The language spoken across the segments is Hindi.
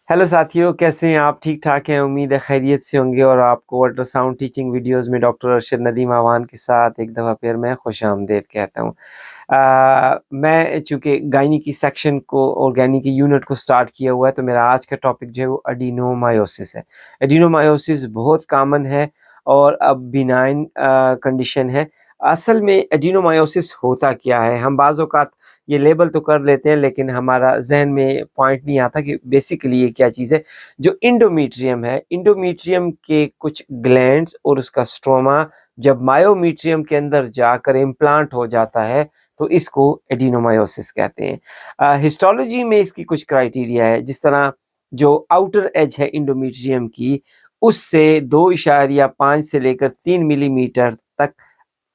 हेलो साथियों, कैसे हैं आप? ठीक ठाक हैं? उम्मीद है खैरियत से होंगे। और आपको अल्ट्रासाउंड टीचिंग वीडियोस में डॉक्टर अरशद नदीम आवान के साथ एक दफ़ा फिर मैं खुश आमदेद कहता हूँ। मैं चूँकि गायनी की सेक्शन को और गायनी की यूनिट को स्टार्ट किया हुआ है, तो मेरा आज का टॉपिक जो है वो एडिनोमायोसिस है। एडिनोमायोसिस बहुत कॉमन है और अब बिनाइन कंडीशन है। असल में एडिनोमायोसिस होता क्या है? हम बाज़ औक़ात ये लेबल तो कर लेते हैं, लेकिन हमारा जहन में पॉइंट नहीं आता कि बेसिकली ये क्या चीज़ है। जो इंडोमीट्रियम है, इंडोमीट्रियम के कुछ ग्लैंड्स और उसका स्ट्रोमा जब मायोमीट्रियम के अंदर जाकर इम्प्लांट हो जाता है, तो इसको एडिनोमायोसिस कहते हैं। हिस्टोलॉजी में इसकी कुछ क्राइटेरिया है। जिस तरह जो आउटर एज है इंडोमीट्रियम की, उससे 2.5 से लेकर 3 मिलीमीटर तक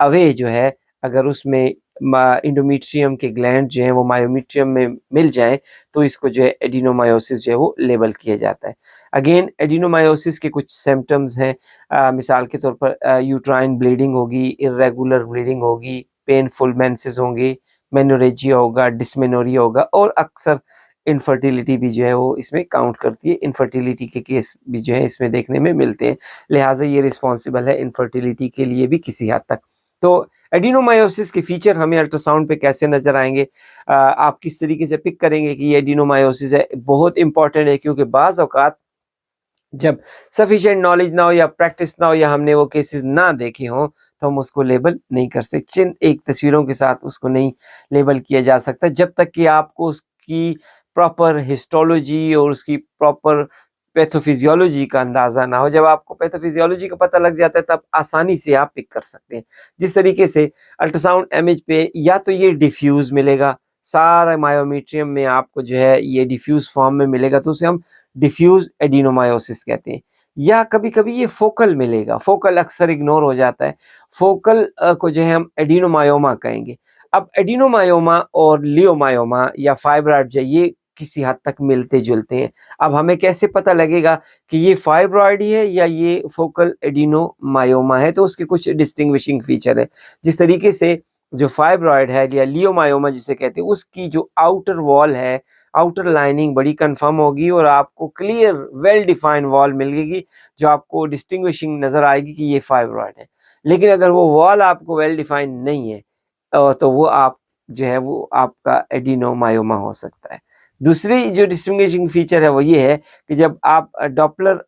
अवे जो है, अगर उसमें इंडोमीट्रियम के ग्लैंड जो हैं वो मायोमीट्रियम में मिल जाएं, तो इसको जो है एडिनोमायोसिस जो है वो लेबल किया जाता है। अगेन एडिनोमायोसिस के कुछ सिम्टम्स हैं। मिसाल के तौर पर यूट्राइन ब्लीडिंग होगी, इर्रेगुलर ब्लीडिंग होगी, पेनफुल मेंसेस होंगे, मेनोरेजिया होगा, डिस्मेनोरिया होगा, और अक्सर इनफर्टिलिटी भी जो है वो इसमें काउंट करती है। इनफर्टिलिटी के केस भी जो है इसमें देखने में मिलते हैं, लिहाजा ये रिस्पॉन्सिबल है इनफर्टिलिटी के लिए भी किसी हद तक। तो एडिनोमायोसिस के फीचर हमें अल्ट्रासाउंड पे कैसे नजर आएंगे? आप किस तरीके से पिक करेंगे कि ये एडिनोमायोसिस है? बहुत इंपॉर्टेंट है, क्योंकि बाज़ औक़ात जब सफिशिएंट नॉलेज ना हो या प्रैक्टिस ना हो या हमने वो केसेस ना देखे हों, तो हम उसको लेबल नहीं कर सकते। चिन्ह एक तस्वीरों के साथ उसको नहीं लेबल किया जा सकता, जब तक कि आपको उसकी प्रॉपर हिस्टोलॉजी और उसकी प्रॉपर पैथोफिजियोलॉजी का अंदाज़ा ना हो। जब आपको पैथोफिजियोलॉजी का पता लग जाता है, तब आसानी से आप पिक कर सकते हैं। जिस तरीके से अल्ट्रासाउंड इमेज पे या तो ये डिफ्यूज़ मिलेगा, सारा मायोमीट्रियम में आपको जो है ये डिफ्यूज़ फॉर्म में मिलेगा, तो उसे हम डिफ्यूज एडिनोमायोसिस कहते हैं। या कभी-कभी ये फोकल मिलेगा, फोकल अक्सर इग्नोर हो जाता है। फोकल को जो है हम एडिनोमायोमा कहेंगे। अब एडिनोमायोमा और लियोमायोमा या फाइब्रॉइड जो है, ये किसी हद तक मिलते-जुलते हैं। अब हमें कैसे पता लगेगा कि ये फाइब्रॉइड ही है या ये फोकल एडिनोमायोमा है? तो उसके कुछ डिस्टिंग्विशिंग फीचर है। जिस तरीके से जो फाइब्रॉइड है या लियोमायोमा जिसे कहते हैं, उसकी जो आउटर वॉल है, आउटर लाइनिंग बड़ी कंफर्म होगी और आपको क्लियर वेल डिफाइंड वॉल मिलेगी, जो आपको डिस्टिंग्विशिंग नजर आएगी कि ये फाइब्रॉइड है। लेकिन अगर वो वॉल आपको वेल डिफाइंड नहीं है, तो वो आप जो है वो आपका एडिनोमायोमा हो सकता है। दूसरी जो डिस्टिंग्विशिंग फीचर है वो ये है कि जब आप डॉपलर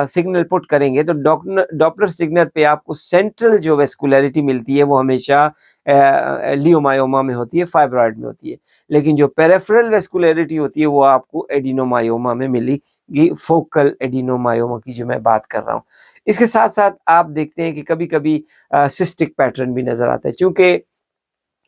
सिग्नल पुट करेंगे, तो डॉपलर सिग्नल पे आपको सेंट्रल जो वेस्कुलरिटी मिलती है वो हमेशा लियोमायोमा में होती है, फाइब्रॉइड में होती है। लेकिन जो पेरिफेरल वेस्कुलरिटी होती है वो आपको एडिनोमायोमा में मिलेगी, फोकल एडिनोमायोमा की जो मैं बात कर रहा हूँ। इसके साथ साथ आप देखते हैं कि कभी कभी सिस्टिक पैटर्न भी नजर आता है। चूंकि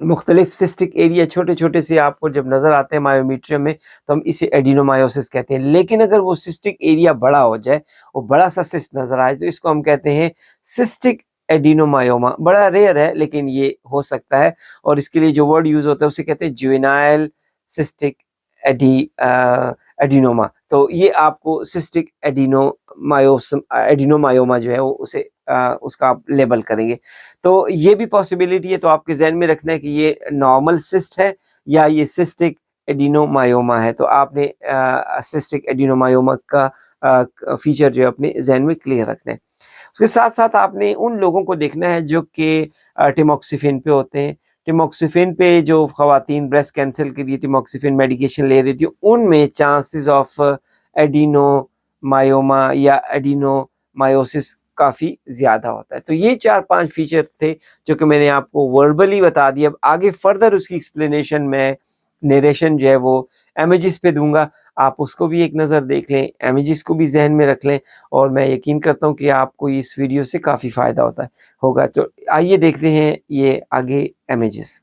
मुख्तलिफ सिस्टिक एरिया छोटे छोटे से आपको जब नजर आते हैं मायोमीट्रियम में, तो हम इसे एडिनोमायोसिस कहते हैं। लेकिन अगर वो सिस्टिक एरिया बड़ा हो जाए, वो बड़ा सा सिस्ट नजर आए, तो इसको हम कहते हैं सिस्टिक एडिनोमायोमा। बड़ा रेयर है, लेकिन ये हो सकता है। और इसके लिए जो वर्ड यूज होता है उसे कहते हैं जुवेनाइल सिस्टिक एडिनोमा। तो ये आपको सिस्टिक एडिनोमायोमा जो है वो उसे उसका आप लेबल करेंगे। तो ये भी पॉसिबिलिटी है। तो आपके जहन में रखना है कि ये नॉर्मल सिस्ट है या ये सिस्टिक एडिनोमायोमा है। तो आपने सिस्टिक एडिनोमायोमा का फीचर जो है अपने जहन में क्लियर रखना है। उसके साथ साथ आपने उन लोगों को देखना है जो कि टिमोक्सिफिन पे होते हैं। टिमोक्सिफिन पे जो खवातीन ब्रेस्ट कैंसर के लिए टिमोक्सिफिन मेडिकेशन ले रही थी, उनमें चांसेस ऑफ एडिनोमायोमा या एडिनोमायोसिस काफ़ी ज़्यादा होता है। तो ये 4-5 फीचर थे जो कि मैंने आपको वर्बली बता दिया। अब आगे फर्दर उसकी एक्सप्लेनेशन में नरेशन जो है वो इमेजेस पे दूंगा, आप उसको भी एक नज़र देख लें, इमेजेस को भी जहन में रख लें, और मैं यकीन करता हूँ कि आपको इस वीडियो से काफ़ी फ़ायदा होगा। तो आइए देखते हैं ये आगे इमेजेस।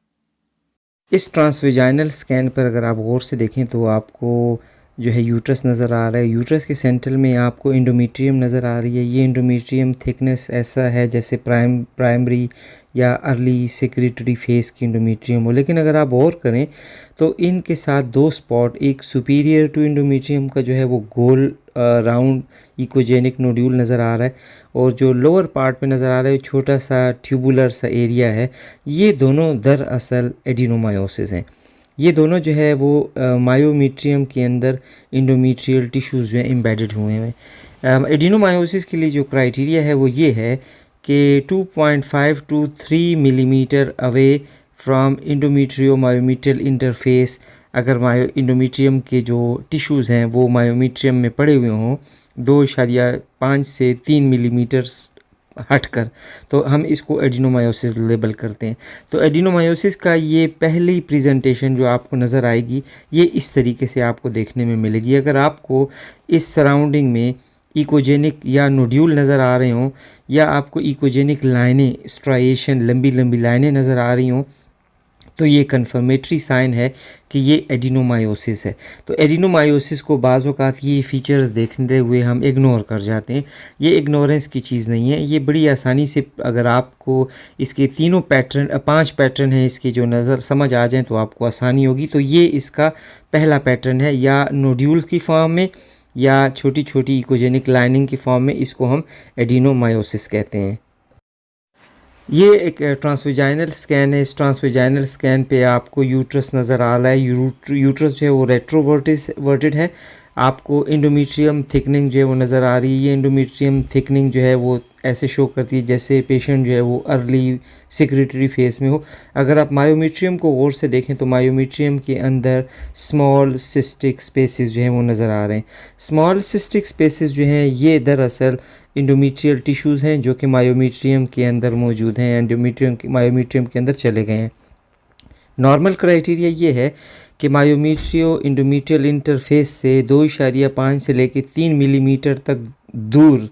इस ट्रांसवेजाइनल स्कैन पर अगर आप गौर से देखें तो आपको जो है यूट्रस नज़र आ रहा है। यूट्रस के सेंटर में आपको इंडोमेट्रियम नज़र आ रही है। ये इंडोमेट्रियम थिकनेस ऐसा है जैसे प्राइमरी या अर्ली सेक्रेटरी फेस की इंडोमेट्रियम हो। लेकिन अगर आप गौर करें तो इनके साथ दो स्पॉट, एक सुपीरियर टू इंडोमेट्रियम का जो है वो गोल राउंड इकोजेनिक नोड्यूल नज़र आ रहा है, और जो लोअर पार्ट में नज़र आ रहा है छोटा सा ट्यूबुलर सा एरिया है। ये दोनों दरअसल एडिनोमायोसिस हैं। ये दोनों जो है वो मायोमीट्रियम के अंदर इंडोमीट्रियल टिश्यूज़ जो है एम्बेडेड हुए हैं। एडिनोमायोसिस के लिए जो क्राइटेरिया है वो ये है कि 2.5 to 3 millimetre away from endometrio myometrial interface, अगर इंडोमीट्रियम के जो टिश्यूज़ हैं वो मायोमीट्रियम में पड़े हुए हों 2.5 से 3 मिलीमीटर हटकर, तो हम इसको एडिनोमायोसिस लेबल करते हैं। तो एडिनोमायोसिस का ये पहली प्रेजेंटेशन जो आपको नज़र आएगी ये इस तरीके से आपको देखने में मिलेगी। अगर आपको इस सराउंडिंग में इकोजेनिक या नोड्यूल नज़र आ रहे हों या आपको इकोजेनिक लाइनें, स्ट्राइएशन, लंबी लंबी लाइनें नज़र आ रही हों, तो ये कन्फर्मेटरी साइन है कि ये एडिनोमायोसिस है। तो एडिनोमायोसिस को बाज़ औक़ात ये फीचर्स देखते हुए हम इग्नोर कर जाते हैं। ये इग्नोरेंस की चीज़ नहीं है, ये बड़ी आसानी से अगर आपको इसके तीनों पैटर्न 5 पैटर्न हैं इसके जो नज़र समझ आ जाएँ तो आपको आसानी होगी। तो ये इसका पहला पैटर्न है, या नोड्यूल्स की फॉर्म में या छोटी छोटी इकोजेनिक लाइनिंग की फॉर्म में, इसको हम एडिनोमायोसिस कहते हैं। ये एक ट्रांसवेजाइनल स्कैन है। इस ट्रांसवेजाइनल स्कैन पे आपको यूट्रस नज़र आ रहा है। यूट्रस जो है वो रेट्रोवर्टेड है। आपको इंडोमेट्रियम थिकनिंग जो है वो नज़र आ रही है। ये इंडोमेट्रियम थिकनिंग जो है वो ऐसे शो करती है जैसे पेशेंट जो है वो अर्ली सेक्रेटरी फेस में हो। अगर आप मायोमेट्रियम को गौर से देखें तो मायोमेट्रियम के अंदर स्मॉल सिस्टिक स्पेसेस जो हैं वो नज़र आ रहे हैं। स्मॉल सिस्टिक स्पेसेस जो हैं ये दरअसल इंडोमेट्रियल टिश्यूज़ हैं जो कि मायोमेट्रियम के अंदर मौजूद हैं, मायोमेट्रियम के अंदर चले गए हैं। नॉर्मल क्राइटेरिया ये है कि मायोमेट्रियो इंडोमेट्रियल इंटरफेस से 2.5 से लेकर 3 मिलीमीटर तक दूर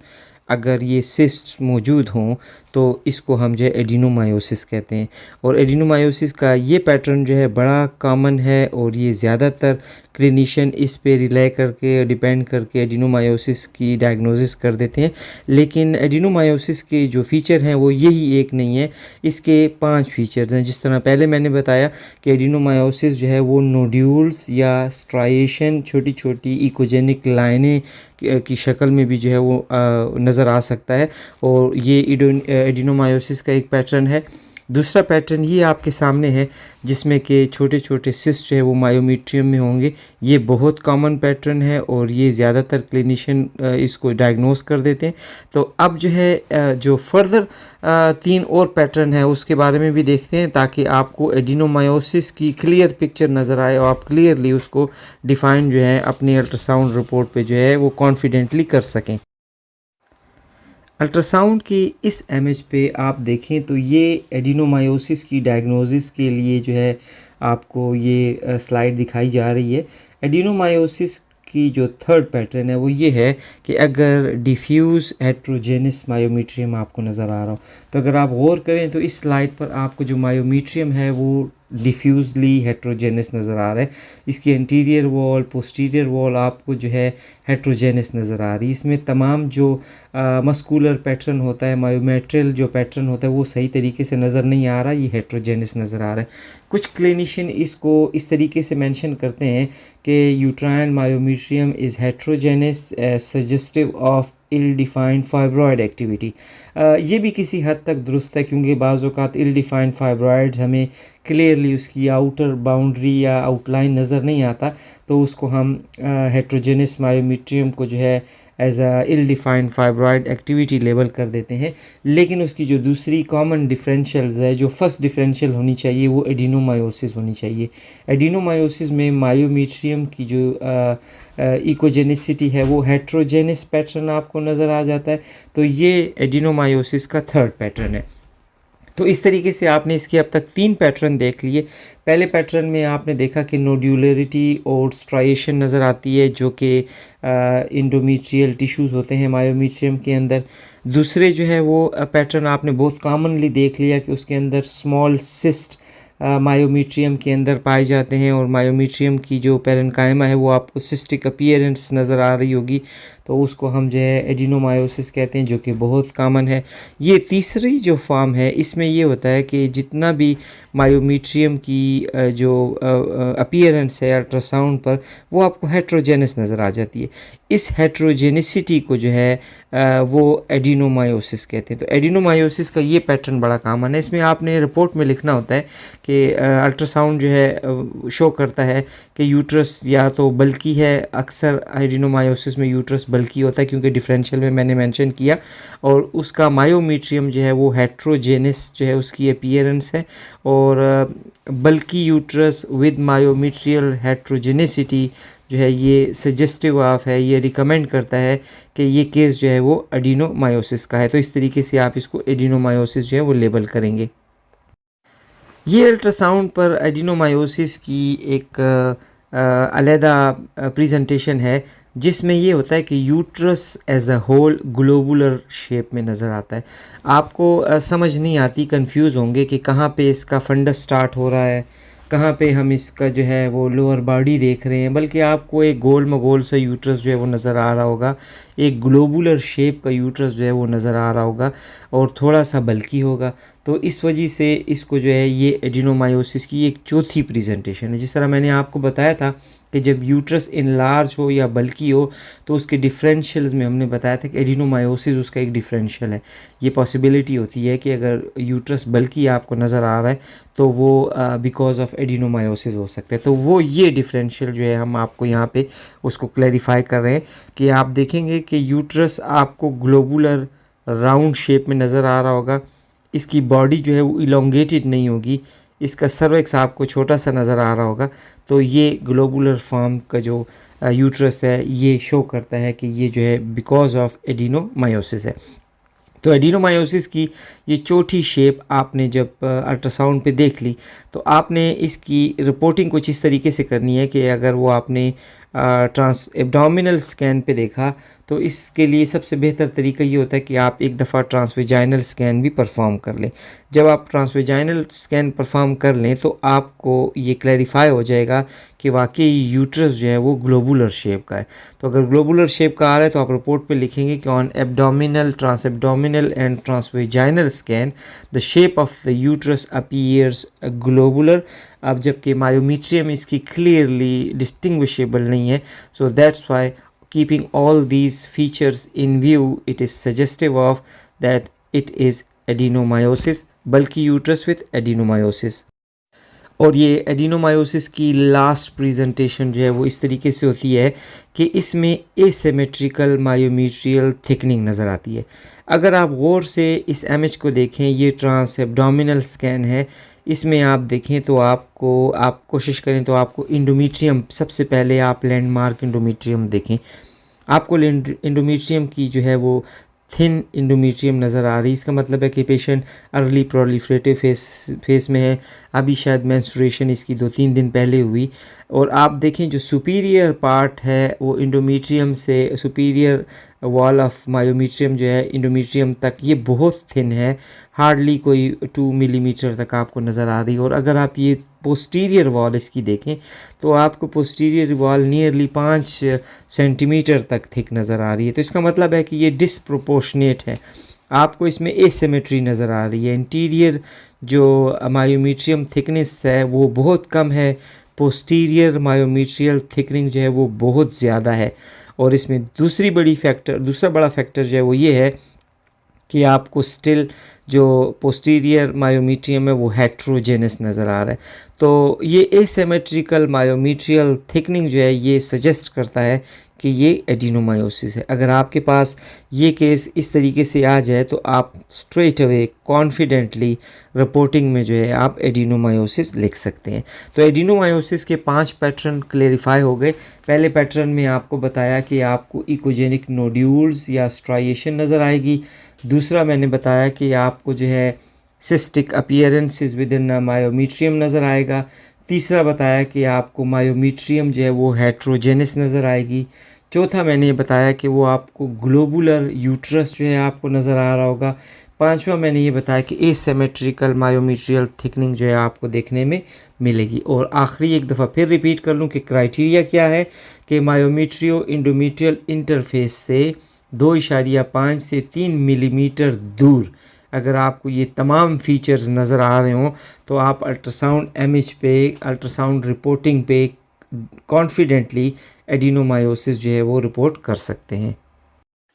अगर ये सिस्ट मौजूद हों तो इसको हम जो है एडिनोमायोसिस कहते हैं। और एडिनोमायोसिस का ये पैटर्न जो है बड़ा कॉमन है और ये ज़्यादातर क्लिनिशियन इस पे रिले करके, डिपेंड करके एडिनोमायोसिस की डायग्नोसिस कर देते हैं। लेकिन एडिनोमायोसिस के जो फ़ीचर हैं वो यही एक नहीं है, इसके 5 फ़ीचर्स हैं। जिस तरह पहले मैंने बताया कि एडिनोमायोसिस जो है वो नोड्यूल्स या स्ट्राइएशन, छोटी छोटी इकोजेनिक लाइनें की शक्ल में भी जो है वो नज़र आ सकता है, और ये एडिनोमायोसिस का एक पैटर्न है। दूसरा पैटर्न ये आपके सामने है जिसमें कि छोटे छोटे सिस्ट जो है वो मायोमेट्रियम में होंगे। ये बहुत कॉमन पैटर्न है और ये ज़्यादातर क्लिनिशियन इसको डायग्नोस कर देते हैं। तो अब जो है जो फर्दर 3 और पैटर्न है उसके बारे में भी देखते हैं ताकि आपको एडिनोमायोसिस की क्लियर पिक्चर नज़र आए और आप क्लियरली उसको डिफ़ाइन जो है अपनी अल्ट्रासाउंड रिपोर्ट पे जो है वो कॉन्फिडेंटली कर सकें। अल्ट्रासाउंड की इस इमेज पे आप देखें तो ये एडिनोमायोसिस की डायग्नोसिस के लिए जो है आपको ये स्लाइड दिखाई जा रही है। एडिनोमायोसिस की जो थर्ड पैटर्न है वो ये है कि अगर डिफ्यूज़ हेट्रोजेनस मायोमेट्रियम आपको नज़र आ रहा हो, तो अगर आप गौर करें तो इस स्लाइड पर आपको जो मायोमेट्रियम है वो डिफ्यूजली हेट्रोजेनस नज़र आ रहा है। इसकी इंटीरियर वॉल, पोस्टीरियर वॉल आपको जो है हेट्रोजेनस नज़र आ रही है। इसमें तमाम जो मस्कुलर पैटर्न होता है, मायोमेट्रियल जो पैटर्न होता है वो सही तरीके से नज़र नहीं आ रहा, ये हेट्रोजेनस नज़र आ रहा है। कुछ क्लिनिशियन इसको इस तरीके से मेंशन करते हैं कि uterine myometrium is heterogenous suggestive of ill defined fibroid activity. ये भी किसी हद तक दुरुस्त है क्योंकि बाज़ औक़ात इल डिफाइंड फाइब्रॉयड्स हमें क्लियरली उसकी आउटर बाउंड्री या आउटलाइन नज़र नहीं आता, तो उसको हम हेट्रोजेनस मायोमेट्रियम को जो है as a ill defined fibroid activity label कर देते हैं। लेकिन उसकी जो दूसरी कॉमन डिफरेंशियल है, जो फर्स्ट डिफरेंशियल होनी चाहिए वो एडिनोमायोसिस होनी चाहिए। एडिनोमायोसिस में मायोमेट्रियम की जो इकोजेनिसिटी है वो हेट्रोजेनस पैटर्न आपको नज़र आ जाता है। तो ये एडिनोमायोसिस का थर्ड पैटर्न है। तो इस तरीके से आपने इसके अब तक 3 पैटर्न देख लिए। पहले पैटर्न में आपने देखा कि नोड्यूलरिटी और स्ट्राइएशन नज़र आती है जो कि इंडोमेट्रियल टिश्यूज़ होते हैं मायोमेट्रियम के अंदर। दूसरे जो है वो पैटर्न आपने बहुत कॉमनली देख लिया कि उसके अंदर स्मॉल सिस्ट मायोमेट्रियम के अंदर पाए जाते हैं और मायोमेट्रियम की जो पेरेन्काइमा है वो आपको सिस्टिक अपीयरेंस नज़र आ रही होगी। तो उसको हम जो है एडिनोमायोसिस कहते हैं, जो कि बहुत कॉमन है। ये तीसरी जो फॉर्म है, इसमें ये होता है कि जितना भी मायोमीट्रियम की जो अपीयरेंस है अल्ट्रासाउंड पर, वो आपको हेट्रोजेनस नज़र आ जाती है। इस हेट्रोजेनिसिटी को जो है वो एडिनोमायोसिस कहते हैं। तो एडिनोमायोसिस का ये पैटर्न बड़ा कॉमन है। इसमें आपने रिपोर्ट में लिखना होता है कि अल्ट्रासाउंड जो है शो करता है कि यूट्रस या तो बल्कि है। अक्सर एडिनोमायोसिस में यूट्रस बल्कि होता है, क्योंकि डिफरेंशियल में मैंने मेंशन किया, और उसका मायोमीट्रियम जो है वो हेट्रोजेनस जो है उसकी अपीयरेंस है। और बल्कि यूट्रस विद मायोमीट्रियल हेट्रोजेनेसिटी जो है ये सजेस्टिव ऑफ है, ये रिकमेंड करता है कि ये केस जो है वो एडिनोमायोसिस का है। तो इस तरीके से आप इसको एडिनोमायोसिस जो है वो लेबल करेंगे। ये अल्ट्रासाउंड पर एडिनोमायोसिस की एक अलहदा प्रेजेंटेशन है, जिसमें ये होता है कि uterus as a whole globular shape में नज़र आता है। आपको समझ नहीं आती, कंफ्यूज होंगे कि कहाँ पे इसका फंडस स्टार्ट हो रहा है, कहाँ पे हम इसका जो है वो लोअर बॉडी देख रहे हैं, बल्कि आपको एक गोल मगोल सा यूट्रस जो है वो नज़र आ रहा होगा, एक ग्लोबुलर शेप का यूट्रस जो है वो नज़र आ रहा होगा, और थोड़ा सा बल्कि होगा। तो इस वजह से इसको जो है ये एडिनोमायोसिस की एक चौथी प्रेजेंटेशन है। जिस तरह मैंने आपको बताया था कि जब यूट्रस इनलार्ज हो या बल्कि हो, तो उसके डिफरेंशियल्स में हमने बताया था कि एडिनोमायोसिस उसका एक डिफरेंशियल है। ये पॉसिबिलिटी होती है कि अगर यूट्रस बल्कि आपको नज़र आ रहा है तो वो बिकॉज ऑफ एडिनोमायोसिस हो सकता है। तो वो ये डिफरेंशियल जो है हम आपको यहाँ पे उसको क्लैरिफाई कर रहे हैं कि आप देखेंगे कि यूट्रस आपको ग्लोबुलर राउंड शेप में नज़र आ रहा होगा। इसकी बॉडी जो है वो इलोंगेटेड नहीं होगी, इसका सर्विक्स आपको छोटा सा नज़र आ रहा होगा। तो ये ग्लोबुलर फॉर्म का जो यूट्रस है ये शो करता है कि ये जो है बिकॉज ऑफ एडिनोमायोसिस है। तो एडिनोमायोसिस की ये चौथी शेप आपने जब अल्ट्रासाउंड पे देख ली, तो आपने इसकी रिपोर्टिंग कुछ इस तरीके से करनी है कि अगर वो आपने ट्रांस एब्डोमिनल स्कैन पे देखा, तो इसके लिए सबसे बेहतर तरीका ये होता है कि आप एक दफ़ा ट्रांसवेजाइनल स्कैन भी परफॉर्म कर लें। जब आप ट्रांसवेजाइनल स्कैन परफॉर्म कर लें तो आपको ये क्लैरिफाई हो जाएगा कि वाकई यूट्रस जो है वो ग्लोबुलर शेप का है। तो अगर ग्लोबुलर शेप का आ रहा है तो आप रिपोर्ट पे लिखेंगे कि on abdominal, transabdominal and transvaginal scan the shape of the uterus appears globular. अब जबकि मायोमीट्रियम इसकी क्लियरली डिस्टिंग्विशेबल नहीं है, so that's why keeping all these features in view, it is suggestive of that it is adenomyosis, bulky uterus with adenomyosis। और ये एडिनोमायोसिस की लास्ट प्रेजेंटेशन जो है वो इस तरीके से होती है कि इसमें एसिमेट्रिकल मायोमीट्रियल थिकनिंग नज़र आती है। अगर आप गौर से इस इमेज को देखें, ये ट्रांस एब्डोमिनल स्कैन है, इसमें आप देखें तो आप कोशिश करें तो आपको इंडोमीट्रियम, सबसे पहले आप लैंडमार्क इंडोमीट्रियम देखें, आपको इंडोमीट्रियम की जो है वो थिन इंडोमीट्रियम नज़र आ रही है। इसका मतलब है कि पेशेंट अर्ली प्रोलिफरेटिव फेस में है, अभी शायद मेंस्ट्रुएशन इसकी 2-3 दिन पहले हुई। और आप देखें जो सुपीरियर पार्ट है वो इंडोमीट्रियम से, सुपीरियर वॉल ऑफ मायोमीट्रियम जो है इंडोमीट्रियम तक, ये बहुत थिन है, हार्डली कोई 2 मिलीमीटर तक आपको नज़र आ रही है। और अगर आप ये पोस्टीरियर वॉल इसकी देखें तो आपको पोस्टीरियर वॉल नियरली 5 सेंटीमीटर तक थिक नज़र आ रही है। तो इसका मतलब है कि ये डिसप्रोपोर्शनेट है, आपको इसमें एसिमेट्री नज़र आ रही है। इंटीरियर जो मायोमीट्रियम थिकनेस है वो बहुत कम है, पोस्टीरियर मायोमीट्रियल थिकनिंग जो है वो बहुत ज़्यादा है। और इसमें दूसरा बड़ा फैक्टर जो है वो ये है कि आपको स्टिल जो पोस्टीरियर मायोमीट्रियम है वो हेट्रोजेनस नज़र आ रहा है। तो ये एसिमेट्रिकल मायोमीट्रियल थिकनिंग जो है ये सजेस्ट करता है कि ये एडिनोमायोसिस है। अगर आपके पास ये केस इस तरीके से आ जाए तो आप स्ट्रेट अवे कॉन्फिडेंटली रिपोर्टिंग में जो है आप एडिनोमायोसिस लिख सकते हैं। तो एडिनोमायोसिस के 5 पैटर्न क्लेरिफाई हो गए। पहले पैटर्न में आपको बताया कि आपको इकोजेनिक नोड्यूल्स या स्ट्राइएशन नज़र आएगी। दूसरा मैंने बताया कि आपको जो है cystic appearances with in myometrium नज़र आएगा। तीसरा बताया कि आपको मायोमीट्रियम जो है वो हेट्रोजेनस नज़र आएगी। चौथा मैंने बताया कि वो आपको ग्लोबुलर यूट्रस जो है आपको नज़र आ रहा होगा। पांचवा मैंने ये बताया कि एसिमेट्रिकल मायोमेट्रियल थिकनिंग जो है आपको देखने में मिलेगी। और आखिरी एक दफ़ा फिर रिपीट कर लूँ कि क्राइटेरिया क्या है कि मायोमेट्रियो इंडोमेट्रियल इंटरफेस से 2.5 से 3 मिलीमीटर दूर अगर आपको ये तमाम फीचर्स नज़र आ रहे हों तो आप अल्ट्रासाउंड एमएच पे, अल्ट्रासाउंड रिपोर्टिंग पे कॉन्फिडेंटली एडिनोमायोसिस जो है वो रिपोर्ट कर सकते हैं।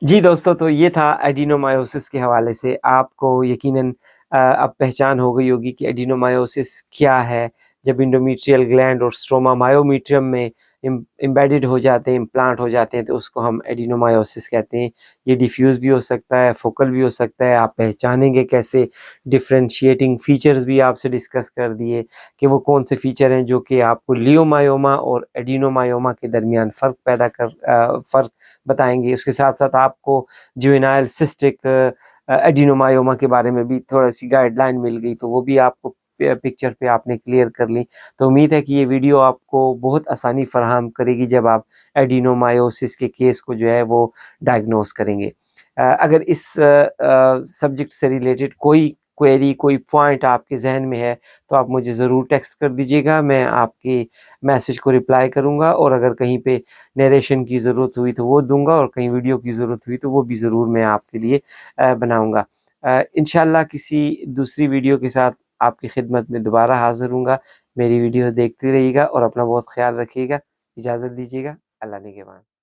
जी दोस्तों, तो ये था एडिनोमायोसिस के हवाले से। आपको यकीनन अब पहचान हो गई होगी कि एडिनोमायोसिस क्या है। जब इंडोमेट्रियल ग्लैंड और स्ट्रोमा मायोमीट्रियम में एम्बेडेड हो जाते हैं, इम्प्लांट हो जाते हैं, तो उसको हम एडिनोमायोसिस कहते हैं। ये डिफ्यूज़ भी हो सकता है, फोकल भी हो सकता है। आप पहचानेंगे कैसे? डिफरेंशिएटिंग फीचर्स भी आपसे डिस्कस कर दिए कि वो कौन से फीचर हैं जो कि आपको लियोमायोमा और एडिनोमायोमा के दरमियान फ़र्क बताएँगे। उसके साथ-साथ आपको जुवेनाइल सिस्टिक एडिनोमायोमा के बारे में भी थोड़ी-सी गाइडलाइन मिल गई, तो वो भी आपको पिक्चर पे आपने क्लियर कर ली। तो उम्मीद है कि ये वीडियो आपको बहुत आसानी फ़राहम करेगी जब आप एडिनोमायोसिस के केस को जो है वो डायग्नोज़ करेंगे। अगर इस सब्जेक्ट से रिलेटेड कोई क्वेरी, कोई पॉइंट आपके ज़हन में है, तो आप मुझे ज़रूर टेक्स्ट कर दीजिएगा। मैं आपके मैसेज को रिप्लाई करूँगा, और अगर कहीं पे नरेशन की ज़रूरत हुई तो वो दूँगा, और कहीं वीडियो की ज़रूरत हुई तो वो भी ज़रूर मैं आपके लिए बनाऊँगा। इंशाअल्लाह किसी दूसरी वीडियो के साथ आपकी खिदमत में दोबारा हाज़िर हूँगा। मेरी वीडियो देखते रहिएगा और अपना बहुत ख़्याल रखिएगा। इजाज़त दीजिएगा। अल्लाह निगहबान।